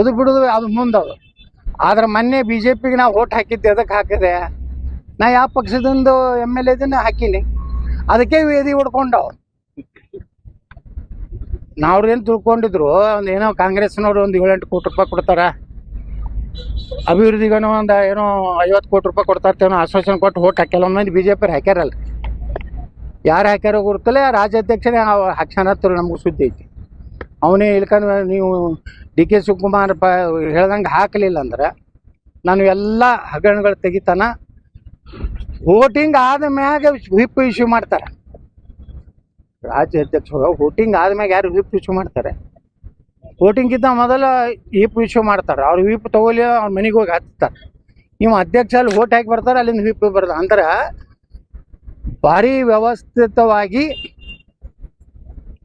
ಅದು ಬಿಡುದು ಅದು ಮುಂದದು. ಆದ್ರೆ ಮೊನ್ನೆ BJPಗೆ ನಾವು ಓಟ್ ಹಾಕಿದ್ದೆ, ಅದಕ್ಕೆ ಹಾಕಿದೆ. ನಾ ಯಾವ ಪಕ್ಷದಿಂದ MLA ಇದನ್ನ ಹಾಕಿನಿ, ಅದಕ್ಕೆ ವೇದಿ ಹೊಡ್ಕೊಂಡವ್. ನಾವ್ರೇನು ತಿಳ್ಕೊಂಡಿದ್ರು, ಏನೋ ಕಾಂಗ್ರೆಸ್ನವ್ರು ಒಂದು 7-8 ಕೋಟಿ ರೂಪಾಯಿ ಕೊಡ್ತಾರ, ಅಭಿವೃದ್ಧಿಗೇನೋ ಒಂದು ಏನೋ 50 ಕೋಟಿ ರೂಪಾಯಿ ಕೊಡ್ತಾರ್ತೇನೋ ಆಶ್ವಾಸನೆ ಕೊಟ್ಟು ಓಟ್ ಕೆಲವೊಂದು ಮಂದಿ BJP ಹಾಕ್ಯಾರಲ್ಲ. ಯಾರು ಹಾಕ್ಯಾರೋ ಗುರುತಲ್ಲ, ರಾಜ್ಯಾಧ್ಯಕ್ಷನೇ ಹಾಕ್ಸಾನತ್ರ ನಮ್ಗೆ ಸುದ್ದಿ ಐತಿ. ಅವನೇ ಇಳ್ಕೊಂಡು ನೀವು DK ಶಿವಕುಮಾರ್ ಹೇಳ್ದಂಗೆ ಹಾಕಲಿಲ್ಲ ಅಂದ್ರೆ ನಾನು ಎಲ್ಲ ಹಗರಣಗಳು ತೆಗಿತಾನ. ವೋಟಿಂಗ್ ಆದ ಮ್ಯಾಗ ವಿಪ್ ಇಶ್ಯೂ ಮಾಡ್ತಾರೆ. ರಾಜ್ಯಾಧ್ಯಕ್ಷರು ವೋಟಿಂಗ್ ಆದ್ಮ್ಯಾಗ ಯಾರು ವಿಪ್ ಇಶ್ಯೂ ಮಾಡ್ತಾರೆ? ವೋಟಿಂಗ್ಗಿಂತ ಮೊದಲು ವಿಪ್ ಇಶ್ಯೂ ಮಾಡ್ತಾರೆ. ಅವ್ರು ವಿಪ್ ತಗೊಳ್ಳಿ, ಅವ್ರ ಮನೆಗೆ ಹೋಗಿ ಹಚ್ತಾರೆ. ನೀವು ಅಧ್ಯಕ್ಷ ಅಲ್ಲಿ ವೋಟ್ ಹಾಕಿ ಬರ್ತಾರೆ, ಅಲ್ಲಿಂದ ವಿಪ್ ಬರ್ತಾರೆ. ಅಂದ್ರೆ ಭಾರಿ ವ್ಯವಸ್ಥಿತವಾಗಿ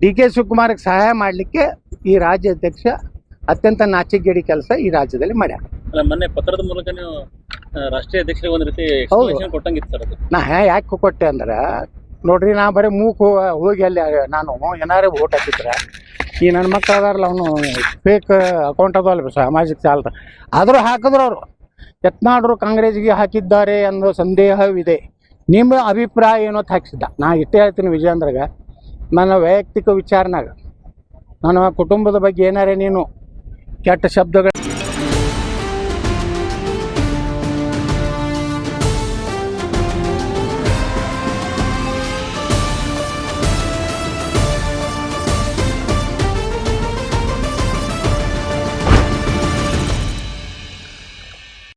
DK ಶಿವಕುಮಾರ್ಗೆ ಸಹಾಯ ಮಾಡಲಿಕ್ಕೆ ಈ ರಾಜ್ಯಾಧ್ಯಕ್ಷ ಅತ್ಯಂತ ನಾಚಿಕೆಗೇಡಿ ಕೆಲಸ ಈ ರಾಜ್ಯದಲ್ಲಿ ಮಾಡ್ಯಾರ. ಮೊನ್ನೆ ಪತ್ರದ ಮೂಲಕ ನೀವು ರಾಷ್ಟ್ರೀಯ ಅಧ್ಯಕ್ಷರಿಗೆ ಒಂದು ರೀತಿ ಕೊಟ್ಟಂಗಿತ್ತು ಸರ್. ನಾ ಯಾಕೆ ಕೊಟ್ಟೆ ಅಂದ್ರೆ, ನೋಡ್ರಿ, ನಾ ಬರೀ ಹೋಗಿ ಅಲ್ಲಿ ನಾನು ಏನಾರು ವೋಟ್ ಹಾಕಿದ್ರೆ ಈ ನನ್ನ ಮಕ್ಕಳು ಅದಾರಲ್ಲ, ಅವನು ಫೇಕ್ ಅಕೌಂಟ್ ಅದಲ್ಲ ಸಾಮಾಜಿಕ ಜಾಲದ, ಆದರೂ ಹಾಕಿದ್ರು ಅವರು. ಯತ್ನಾಳರು ಕಾಂಗ್ರೆಸ್ಗೆ ಹಾಕಿದ್ದಾರೆ ಅನ್ನೋ ಸಂದೇಹವಿದೆ. ನಿಮ್ಮ ಅಭಿಪ್ರಾಯ ಏನೋ ಹಾಕ್ಸಿದ್ದ. ನಾ ಇಷ್ಟೇ ಹೇಳ್ತೀನಿ ವಿಜಯೇಂದ್ರಗೆ, ನನ್ನ ವೈಯಕ್ತಿಕ ವಿಚಾರನಾಗ ನನ್ನ ಕುಟುಂಬದ ಬಗ್ಗೆ ಏನಾರೇ ನೀನು ಕೆಟ್ಟ ಶಬ್ದಗಳು